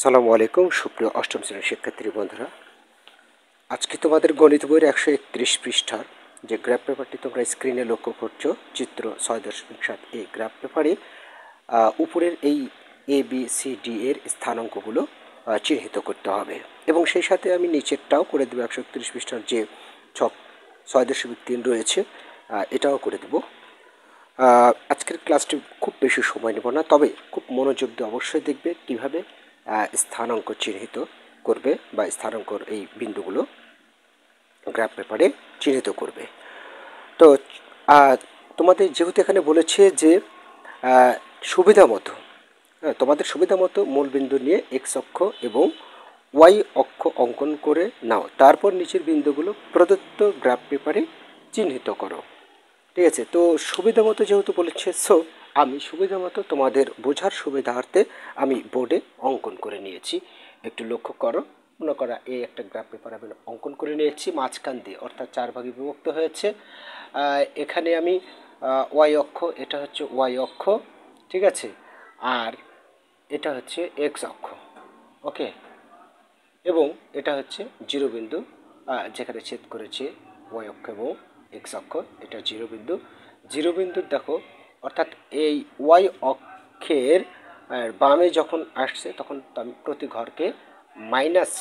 সালামু আলাইকুম সুপ্রিয় অষ্টম শ্রেণীর শিক্ষার্থী বন্ধুরা, আজকে তোমাদের গণিত বইয়ের 131 পৃষ্ঠার যে গ্রাফ পেপারটি তোমরা স্ক্রিনে লক্ষ্য করছো, চিত্র 6.7 এই গ্রাফ পেপারে উপরের এই ABCD এর স্থানাঙ্কগুলো চিহ্নিত করতে হবে এবং সেই সাথে আমি নিচেরটাও করে দেবো। 131 পৃষ্ঠার যে ছক 6.3 রয়েছে এটাও করে দেবো। আজকের ক্লাসটি খুব বেশি সময় নেব না, তবে খুব মনোযোগ দিয়ে অবশ্যই দেখবে কীভাবে স্থানাঙ্ক চিহ্নিত করবে বা স্থানাঙ্কর এই বিন্দুগুলো গ্রাফ পেপারে চিহ্নিত করবে। তো তোমাদের যেহেতু এখানে বলেছে যে সুবিধা মতো তোমাদের সুবিধা মতো মূল বিন্দু নিয়ে এক্স অক্ষ এবং ওয়াই অক্ষ অঙ্কন করে নাও, তারপর নিচের বিন্দুগুলো প্রদত্ত গ্রাফ পেপারে চিহ্নিত করো। ঠিক আছে, তো সুবিধা মতো যেহেতু বলেছে, সো আমি সুবিধা মতো তোমাদের বোঝার সুবিধার্থে আমি বোর্ডে অঙ্কন করে নিয়েছি। একটু লক্ষ্য করো, মনে করা এই একটা গ্রাফ পেপার আমি অঙ্কন করে নিয়েছি মাঝখান দিয়ে, অর্থাৎ 4 ভাগে বিভক্ত হয়েছে। এখানে আমি ওয়াই অক্ষ, এটা হচ্ছে ওয়াই অক্ষ, ঠিক আছে, আর এটা হচ্ছে এক্স অক্ষ, ওকে, এবং এটা হচ্ছে জিরো বিন্দু যেখানে ছেদ করেছে ওয়াই অক্ষ এবং এক্স অক্ষ, এটা জিরো বিন্দু। জিরো বিন্দুর দেখো, অর্থাৎ এই ওয়াই অক্ষের বামে যখন আসছে তখন আমি প্রতি ঘরকে মাইনাস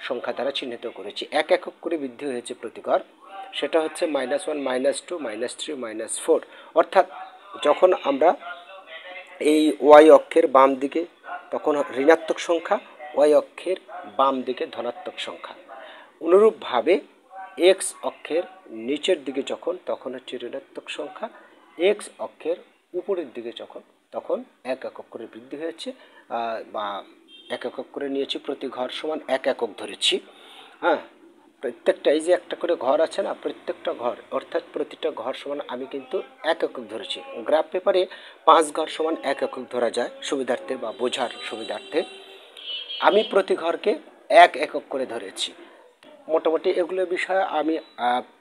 সংখ্যা দ্বারা চিহ্নিত করেছি, এক একক করে বৃদ্ধি হয়েছে প্রতি ঘর, সেটা হচ্ছে -1, -2, -3, -4। অর্থাৎ যখন আমরা এই ওয়াই অক্ষের বাম দিকে তখন ঋণাত্মক সংখ্যা, ওয়াই অক্ষের বাম দিকে ধনাত্মক সংখ্যা। অনুরূপভাবে এক্স অক্ষের নিচের দিকে যখন তখন হচ্ছে ঋণাত্মক সংখ্যা, এক্স অক্ষের উপরের দিকে যখন তখন এক একক করে বৃদ্ধি হয়েছে বা এক একক করে নিয়েছি, প্রতি ঘর সমান এক একক ধরেছি। হ্যাঁ, প্রত্যেকটা এই যে একটা করে ঘর আছে না, প্রত্যেকটা ঘর অর্থাৎ প্রতিটা ঘর সমান আমি কিন্তু এক একক ধরেছি। গ্রাফ পেপারে 5 ঘর সমান এক একক ধরা যায় সুবিধার্থে বা বোঝার সুবিধার্থে, আমি প্রতি ঘরকে এক একক করে ধরেছি। মোটামুটি এগুলো বিষয়ে আমি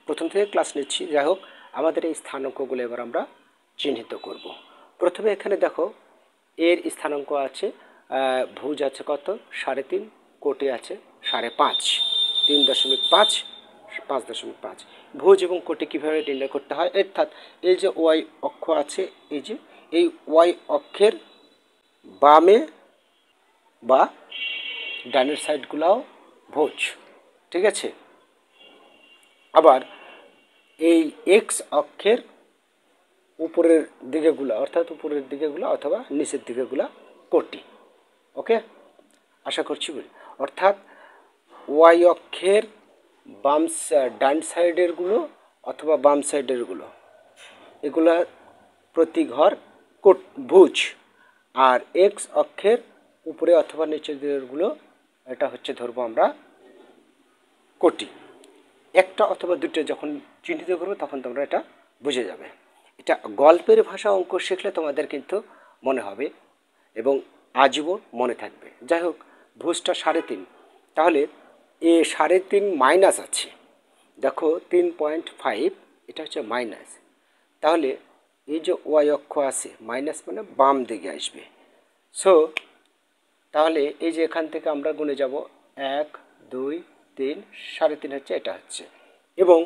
প্রথম থেকে ক্লাস নিচ্ছি। যাই হোক, আমাদের এই স্থানাঙ্কগুলো এবার আমরা চিহ্নিত করব। প্রথমে এখানে দেখো এর স্থানাঙ্ক আছে, ভুজ আছে কত 3.5, কোটি আছে 5.5, 3.5, 5.5। ভুজ এবং কোটি কীভাবে নির্ণয় করতে হয়, অর্থাৎ এই যে ওয়াই অক্ষ আছে, এই যে এই ওয়াই অক্ষের বামে বা ডানের সাইডগুলোও ভুজ, ঠিক আছে। আবার এই এক্স অক্ষের উপরের দিকেগুলো, অর্থাৎ উপরের দিকেগুলো অথবা নিচের দিকেগুলো কোটি, ওকে, আশা করছি বলি। অর্থাৎ ওয়াই অক্ষের ডান সাইডেরগুলো অথবা বাম সাইডেরগুলো এগুলা প্রতি ঘর ভুজ, আর এক্স অক্ষের উপরে অথবা নিচের দিকেরগুলো এটা হচ্ছে ধরবো আমরা কোটি। একটা অথবা দুটো যখন চিহ্নিত করবো তখন তোমরা এটা বুঝে যাবে। এটা গল্পের ভাষা অঙ্ক শিখলে তোমাদের কিন্তু মনে হবে এবং আজীবন মনে থাকবে। যাই হোক, ভুজটা 3.5, তাহলে এ 3.5 মাইনাস আছে, দেখো 3.5, এটা হচ্ছে মাইনাস। তাহলে এই যে ওয়াই অক্ষ আছে মাইনাস মানে বাম দিকে আসবে। সো তাহলে এই যে এখান থেকে আমরা গুনে যাব 1, 2, 3, 3.5 হচ্ছে, এটা হচ্ছে, এবং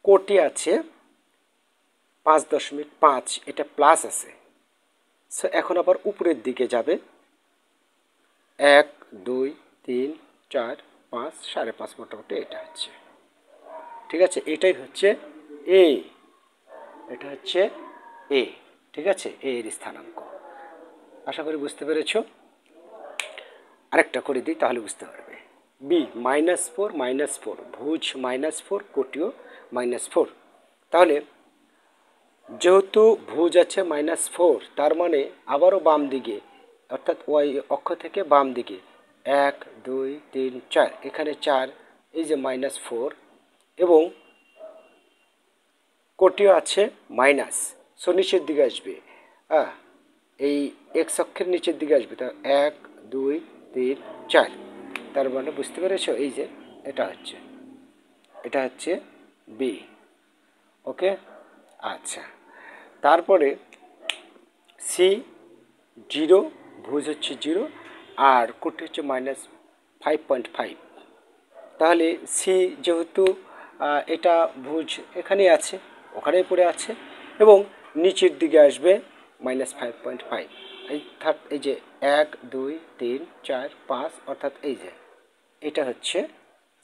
কোটি আছে 5.5, এটা প্লাস আছে। সো এখন আবার উপরের দিকে যাবে 1, 2, 3, 4, 5, 5.5, মোটামুটি এটা হচ্ছে, ঠিক আছে। এটাই হচ্ছে এ, এটা হচ্ছে এ, ঠিক আছে, এর স্থানাঙ্ক। আশা করি বুঝতে পেরেছ। আরেকটা করে দিই তাহলে বুঝতে পারবে। বি -4, ভুজ -4, কোটিও -4। তাহলে যেহেতু ভুজ আছে -4, তার মানে আবারও বাম দিকে, অর্থাৎ ওয়াই অক্ষ থেকে বাম দিকে 1, 2, 3, 4, এখানে 4, এই যে -4, এবং কোটিও আছে মাইনাস, সো নিচের দিকে আসবে, এই এক্স অক্ষের নিচের দিকে আসবে। তা 1, 2, 3, 4, তার মানে বুঝতে পেরেছো, এই যে এটা হচ্ছে বি, ওকে। আচ্ছা, তারপরে সি 0, ভুজ হচ্ছে 0, আর কোটি হচ্ছে -5.5। তাহলে সি যেহেতু এটা ভুজ এখানেই আছে, ওখানেই পড়ে আছে, এবং নিচের দিকে আসবে -5.5। এই যে 1 2 3 4 5, অর্থাৎ এই যে এটা হচ্ছে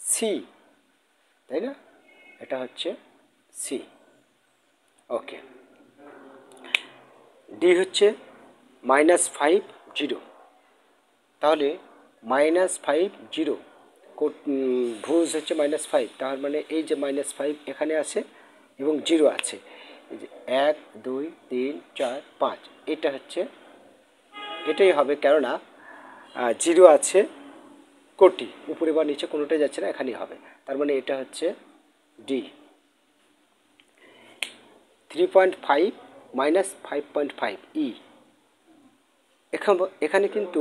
সি, তাই না? এটা হচ্ছে সি। ওকে, ডি হচ্ছে -5 0। তাহলে -5 0 ভুজ হচ্ছে -5, তার মানে এই যে -5 এখানে আছে এবং 0 আছে। এই যে 1 2 3 4 5, এটা হচ্ছে, এটাই হবে, কেননা 0 আছে, কোটি উপরে বা নিচে কোনোটাই যাচ্ছে না, এখানেই হবে। তার মানে এটা হচ্ছে ডি। 3.5 -5.5 ই। এখানে কিন্তু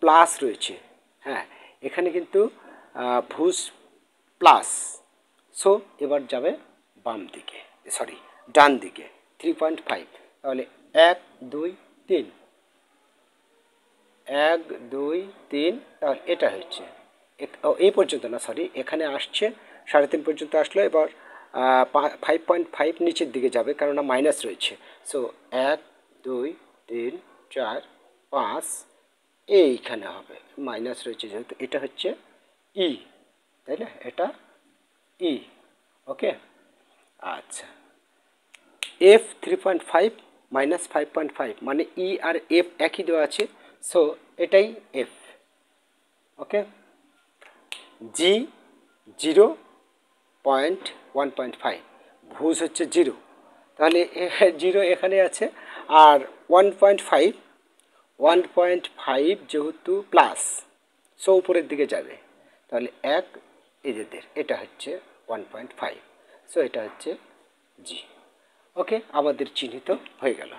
প্লাস রয়েছে, হ্যাঁ, এখানে কিন্তু ভুজ প্লাস, সো এবার যাবে বাম দিকে, সরি ডান দিকে 3.5। তাহলে 1 2 3, 1 2 3, তাহলে এটা হচ্ছে এই পর্যন্ত না, সরি এখানে আসছে 3.5 পর্যন্ত আসলো। এবার 5.5 নিচের দিকে যাবে, কেননা মাইনাস রয়েছে। সো 1 2 3 4 5 এইখানে হবে, মাইনাস রয়েছে যেহেতু, এটা হচ্ছে ই, তাই না? এটা ই। ওকে, আচ্ছা, এফ 3.5 -5.5, মানে ই আর এফ একই দেওয়া আছে, সো এটাই এফ। ওকে, জি 0.1.5, ভুজ হচ্ছে 0, তাহলে 0 এখানে আছে, আর 1.5 যেহেতু প্লাস, সো উপরের দিকে যাবে, তাহলে এক এদের এটা হচ্ছে 1.5, সো এটা হচ্ছে জি। ওকে, আমাদের চিহ্নিত হয়ে গেল।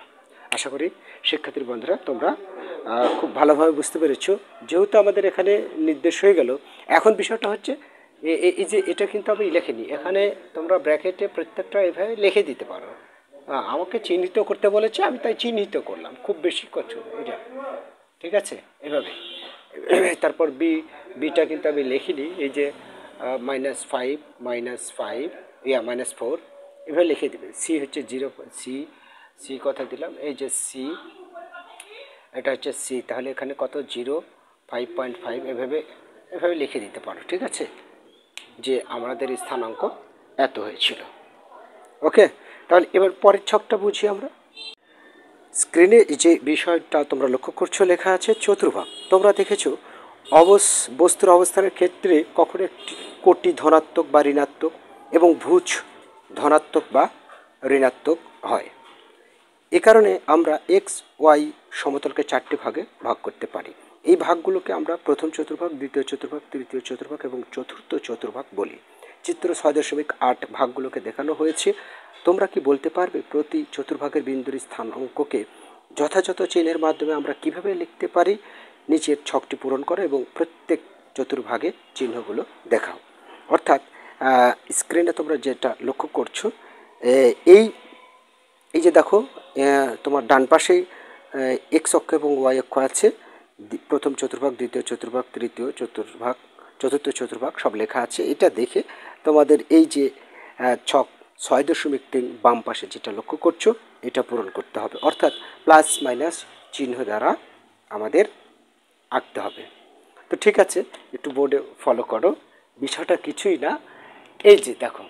আশা করি শিক্ষার্থী বন্ধুরা তোমরা খুব ভালোভাবে বুঝতে পেরেছো। যেহেতু আমাদের এখানে নির্দেশ হয়ে গেল, এখন বিষয়টা হচ্ছে এই যে এটা কিন্তু আমি লিখিনি, এখানে তোমরা ব্র্যাকেটে প্রত্যেকটা এভাবে লিখে দিতে পারো। আমাকে চিহ্নিত করতে বলেছে, আমি তাই চিহ্নিত করলাম, খুব বেশি কিছু এটা, ঠিক আছে, এভাবে। তারপর বিটা কিন্তু আমি লিখিনি, এই যে -5 -5 -4 এভাবে লিখে দেবে। সি হচ্ছে 0, সি কথা দিলাম, এই যে সি, এটা হচ্ছে সি, তাহলে এখানে কত 0 5.5 এভাবে লিখে দিতে পারো, ঠিক আছে, যে আমাদের স্থানাঙ্ক এত হয়েছিল। ওকে, তাহলে এবার পরের ছকটা বুঝি আমরা। স্ক্রিনে যে বিষয়টা তোমরা লক্ষ্য করছো লেখা আছে চতুর্ভাগ। তোমরা দেখেছো বস্তুর অবস্থানের ক্ষেত্রে কখনো একটি কোটি ধনাত্মক বা ঋণাত্মক এবং ভুজ ধনাত্মক বা ঋণাত্মক হয়। এ কারণে আমরা এক্স ওয়াই সমতলকে 4টে ভাগে ভাগ করতে পারি। এই ভাগগুলোকে আমরা প্রথম চতুর্ভাগ, দ্বিতীয় চতুর্ভাগ, তৃতীয় চতুর্ভাগ এবং চতুর্থ চতুর্ভাগ বলি। চিত্র 6.8 ভাগগুলোকে দেখানো হয়েছে। তোমরা কি বলতে পারবে প্রতি চতুর্ভাগের বিন্দুর স্থানাঙ্ককে যথাযথ চিহ্নের মাধ্যমে আমরা কিভাবে লিখতে পারি? নিচের ছকটি পূরণ করো এবং প্রত্যেক চতুর্ভাগের চিহ্নগুলো দেখাও। অর্থাৎ স্ক্রিনে তোমরা যেটা লক্ষ্য করছো, এই যে দেখো, তোমার ডান পাশেই এক্স অক্ষ এবং ওয়াই অক্ষ আছে। প্রথম চতুর্ভাগ, দ্বিতীয় চতুর্ভাগ, তৃতীয় চতুর্ভাগ, চতুর্থ চতুর্ভাগ সব লেখা আছে। এটা দেখে তোমাদের এই যে ছক 6.3 বাম পাশে যেটা লক্ষ্য করছো, এটা পূরণ করতে হবে। অর্থাৎ প্লাস মাইনাস চিহ্ন দ্বারা আমাদের আঁকতে হবে। তো ঠিক আছে, একটু বোর্ডে ফলো করো, বিষয়টা কিছুই না। এই যে দেখো,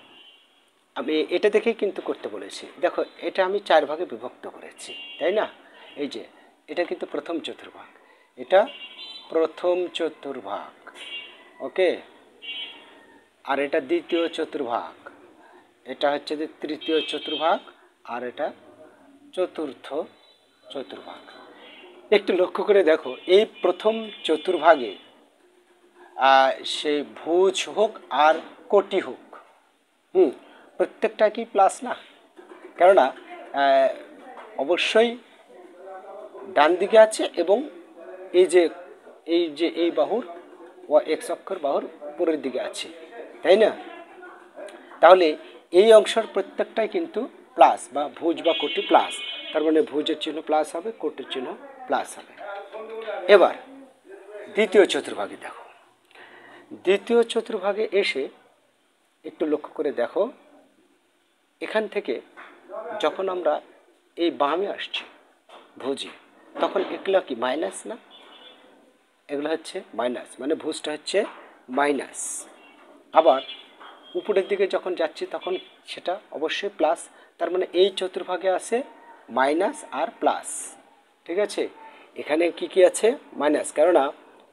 আমি এটা দেখেই কিন্তু করতে বলেছি। দেখো, এটা আমি 4 ভাগে বিভক্ত করেছি, তাই না? এই যে এটা কিন্তু প্রথম চতুর্ভাগ, এটা প্রথম চতুর্ভাগ, ওকে, আর এটা দ্বিতীয় চতুর্ভাগ, এটা হচ্ছে যে তৃতীয় চতুর্ভাগ, আর এটা চতুর্থ চতুর্ভাগ। একটু লক্ষ্য করে দেখো, এই প্রথম চতুর্ভাগে সেই ভুজ হোক আর কোটি হোক, প্রত্যেকটা কি প্লাস না? কেননা অবশ্যই ডান দিকে আছে, এবং এই বাহুর ও এক্স অক্ষর বাহুর উপরের দিকে আছে, তাই না? তাহলে এই অংশের প্রত্যেকটাই কিন্তু প্লাস, বা ভুজ বা কোটি প্লাস। তার মানে ভুজের চিহ্ন প্লাস হবে, কোটির চিহ্ন প্লাস হবে। এবার দ্বিতীয় চতুর্ভাগে দেখো, দ্বিতীয় চতুর্ভাগে এসে একটু লক্ষ্য করে দেখো, এখান থেকে যখন আমরা এই বামে আসছি ভুজে, তখন এগুলো কি মাইনাস না? এগুলো হচ্ছে মাইনাস, মানে ভুজটা হচ্ছে মাইনাস। আবার উপরের দিকে যখন যাচ্ছি তখন সেটা অবশ্যই প্লাস। তার মানে এই চতুর্ভাগে আছে মাইনাস আর প্লাস। ঠিক আছে, এখানে কি কি আছে? মাইনাস, কেননা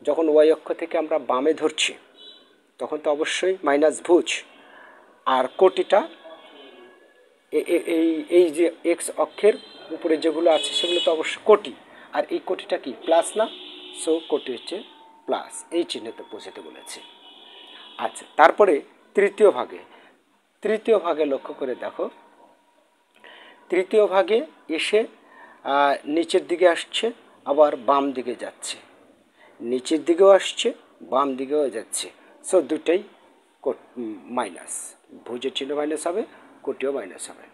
যখন ওয়াই অক্ষ থেকে আমরা বামে ধরছি তখন তো অবশ্যই মাইনাস ভুজ। আর কোটিটা এই এই যে এক্স অক্ষের উপরে যেগুলো আছে সেগুলো তো অবশ্যই কোটি, আর এই কোটিটা কি প্লাস না? সো কোটি হচ্ছে প্লাস, এই চিহ্নতে বোঝাতে বলেছে। আচ্ছা, তারপরে তৃতীয় ভাগে, তৃতীয় ভাগে লক্ষ্য করে দেখো, তৃতীয় ভাগে এসে নিচের দিকে আসছে, আবার বাম দিকে যাচ্ছে, নিচের দিকেও আসছে, বাম দিকেও যাচ্ছে। সো দুটোই মাইনাস, ভুজের চিহ্ন মাইনাস হবে, কোটিও মাইনাস হবে।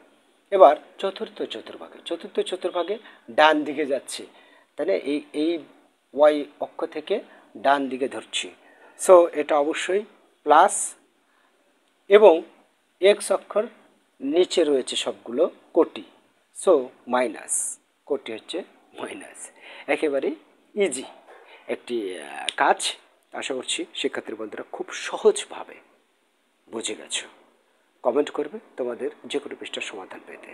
এবার চতুর্থ চতুর্ভাগে, চতুর্থ চতুর্ভাগে ডান দিকে যাচ্ছে, তাই না? এই ওয়াই অক্ষ থেকে ডান দিকে ধরছি, সো এটা অবশ্যই প্লাস। এবং এক্স অক্ষর নিচে রয়েছে সবগুলো কোটি, সো মাইনাস, কোটি হচ্ছে মাইনাস। একেবারে ইজি একটি কাজ। আশা করছি শিক্ষার্থী বন্ধুরা খুব সহজভাবে বুঝে গেছো। কমেন্ট করবে তোমাদের যে কোনো পৃষ্ঠার সমাধান পেতে।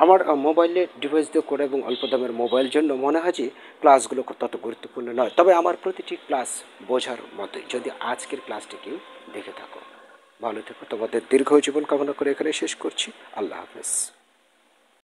আমার মোবাইলে ডিভাইস দিয়ে করে এবং অল্প দামের মোবাইল জন্য মনে হয় যে ক্লাসগুলো তত গুরুত্বপূর্ণ নয়, তবে আমার প্রতিটি ক্লাস বোঝার মতোই। যদি আজকের ক্লাসটি কেউ দেখে থাকো, ভালো থেকো, তোমাদের দীর্ঘ জীবন কামনা করে এখানে শেষ করছি। আল্লাহ হাফেজ।